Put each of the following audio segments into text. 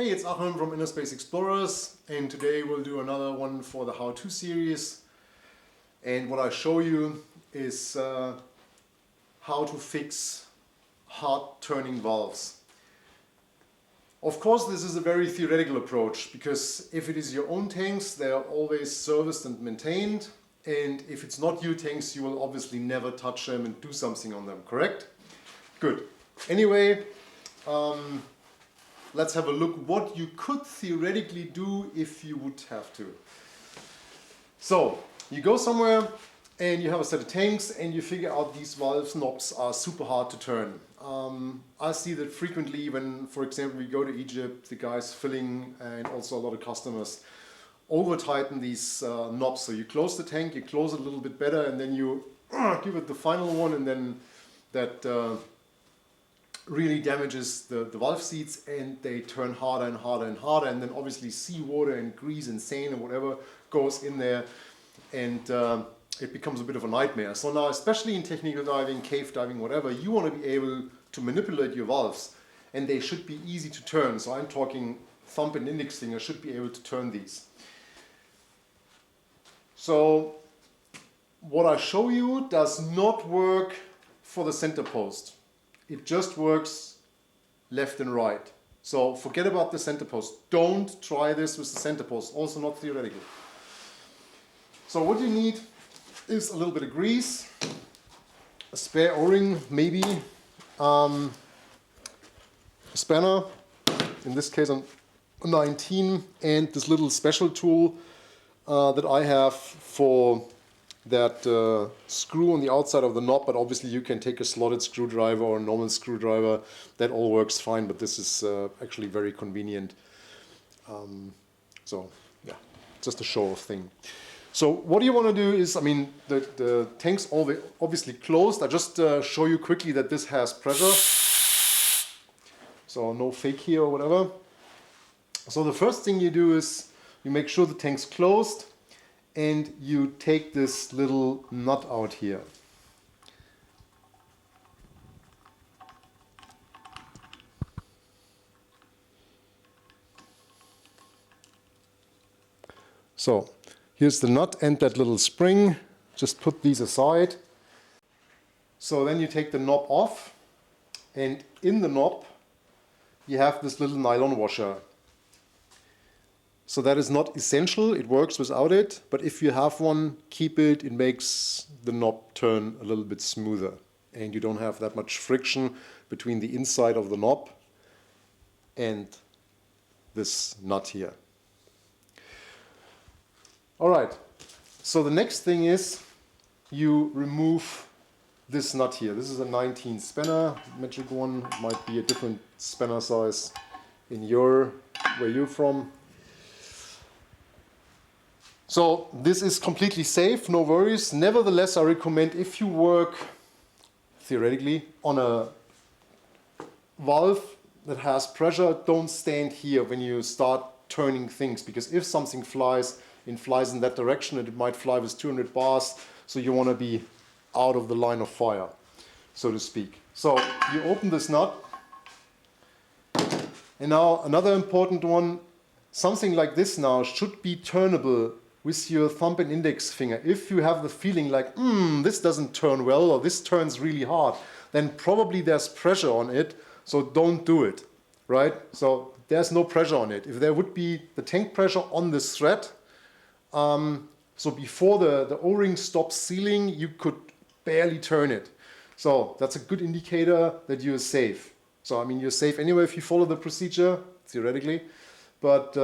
Hey, it's Achim from InnerSpace Explorers, and today we'll do another one for the how-to series. And what I show you is how to fix hard turning valves. Of course, this is a very theoretical approach, because if it is your own tanks, they are always serviced and maintained, and if it's not your tanks, you will obviously never touch them and do something on them, correct? Good. Anyway, let's have a look what you could theoretically do if you would have to. So, you go somewhere and you have a set of tanks and you figure out these valve knobs are super hard to turn. I see that frequently when, for example, we go to Egypt, the guys filling and also a lot of customers over tighten these knobs. So you close the tank, you close it a little bit better, and then you give it the final one, and then that really damages the valve seats and they turn harder and harder and harder, and then obviously seawater and grease and sand and whatever goes in there, and it becomes a bit of a nightmare. So now, especially in technical diving, cave diving, whatever, you want to be able to manipulate your valves, and they should be easy to turn. So I'm talking thumb and index finger should be able to turn these. So what I show you does not work for the center post. It just works left and right. So forget about the center post. Don't try this with the center post, also not theoretical. So what you need is a little bit of grease, a spare O-ring maybe, a spanner, in this case a 19, and this little special tool that I have for that screw on the outside of the knob, but obviously you can take a slotted screwdriver or a normal screwdriver. That all works fine, but this is actually very convenient. So yeah, just a show-off thing. So what you want to do is, I mean, the tank's obviously closed. I just show you quickly that this has pressure. So no fake here or whatever. So the first thing you do is you make sure the tank's closed, and you take this little nut out here. So here's the nut and that little spring. Just put these aside. So then you take the knob off, and in the knob you have this little nylon washer. So that is not essential, it works without it, but if you have one, keep it. It makes the knob turn a little bit smoother, and you don't have that much friction between the inside of the knob and this nut here. Alright, so the next thing is you remove this nut here. This is a 19 spanner, metric one. It might be a different spanner size in where you're from. So this is completely safe, no worries. Nevertheless, I recommend, if you work theoretically on a valve that has pressure, don't stand here when you start turning things, because if something flies in that direction, it might fly with 200 bars, so you want to be out of the line of fire, so to speak. So you open this nut, and now another important one, something like this now should be turnable with your thumb and index finger. If you have the feeling like, this doesn't turn well, or this turns really hard, then probably there's pressure on it, so don't do it, right? So there's no pressure on it. If there would be the tank pressure on this thread, so before the O-ring stops sealing, you could barely turn it. So that's a good indicator that you're safe. So I mean, you're safe anyway if you follow the procedure, theoretically, but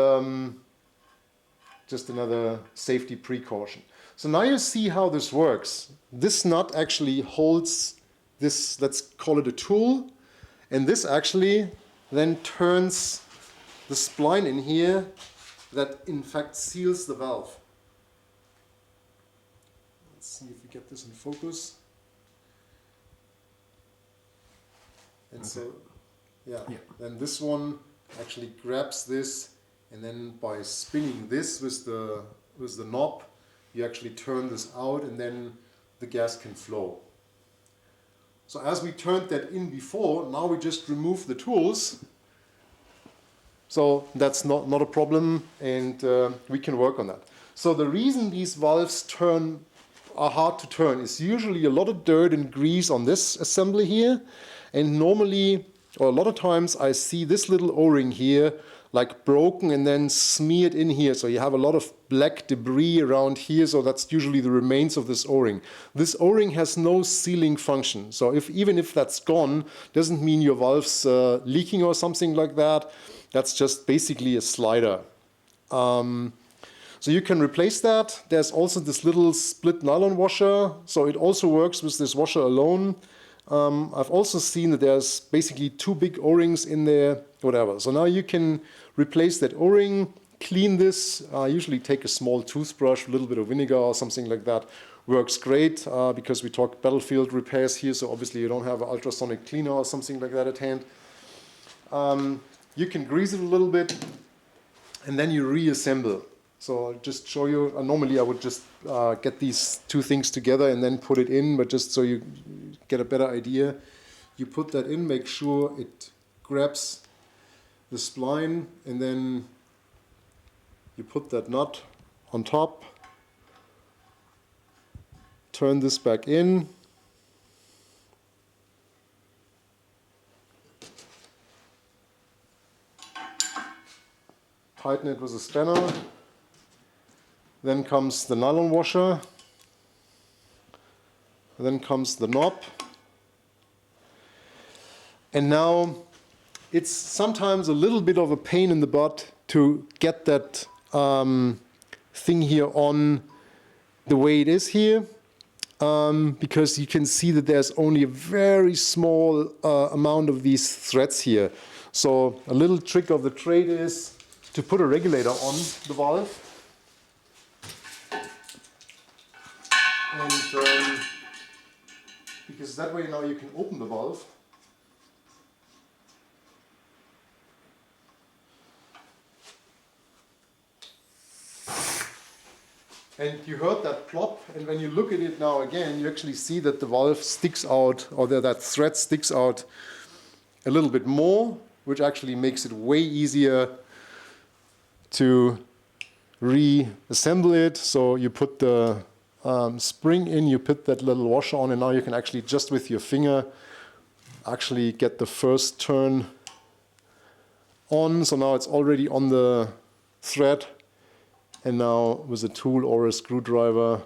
just another safety precaution. So now you see how this works. This nut actually holds this, let's call it a tool, and this actually then turns the spline in here that in fact seals the valve. Let's see if we get this in focus. And okay. So, yeah, then this one actually grabs this, and then by spinning this with the knob, you actually turn this out, and then the gas can flow. So as we turned that in before, now we just remove the tools So that's not a problem, and we can work on that. So the reason these valves are hard to turn is usually a lot of dirt and grease on this assembly here, and normally, or a lot of times, I see this little O-ring here like broken and then smeared in here. So you have a lot of black debris around here, so that's usually the remains of this O-ring. This O-ring has no sealing function, so even if that's gone, doesn't mean your valve's leaking or something like that. That's just basically a slider. So you can replace that. There's also this little split nylon washer, so it also works with this washer alone. I've also seen that there's basically 2 big O-rings in there, whatever. So now you can replace that O-ring, clean this. Usually take a small toothbrush, a little bit of vinegar or something like that. Works great because we talk battlefield repairs here, so obviously you don't have an ultrasonic cleaner or something like that at hand. You can grease it a little bit and then you reassemble. So I'll just show you. Normally I would just get these 2 things together and then put it in, but just so you get a better idea, you put that in, make sure it grabs the spline, and then you put that nut on top, turn this back in, tighten it with a spanner. Then comes the nylon washer, then comes the knob, and now it's sometimes a little bit of a pain in the butt to get that thing here on the way it is here, because you can see that there's only a very small amount of these threads here. So a little trick of the trade is to put a regulator on the valve. And because that way now you can open the valve. And you heard that plop, and when you look at it now again, you actually see that the valve sticks out, or that thread sticks out a little bit more, which actually makes it way easier to reassemble it. So you put the spring in, you put that little washer on, and now you can actually just with your finger actually get the first turn on. So now it's already on the thread, and now with a tool or a screwdriver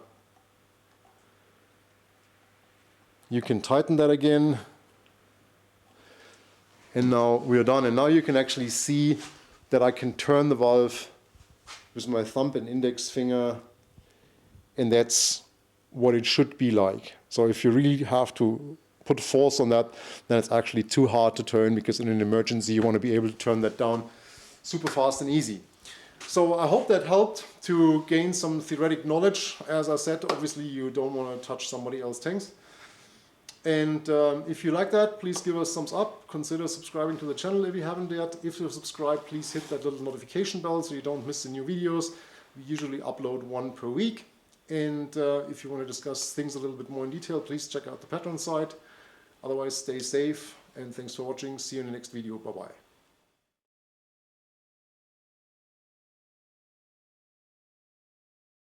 you can tighten that again, and now we're done. And now you can actually see that I can turn the valve with my thumb and index finger, and that's what it should be like. So if you really have to put force on that, then it's actually too hard to turn, because in an emergency you want to be able to turn that down super fast and easy. So I hope that helped to gain some theoretic knowledge. As I said, obviously you don't want to touch somebody else's tanks. And if you like that, please give us a thumbs up. Consider subscribing to the channel if you haven't yet. If you're subscribed, please hit that little notification bell so you don't miss the new videos. We usually upload 1 per week. And if you want to discuss things a little bit more in detail, please check out the Patreon site. Otherwise, stay safe, and thanks for watching. See you in the next video. Bye-bye.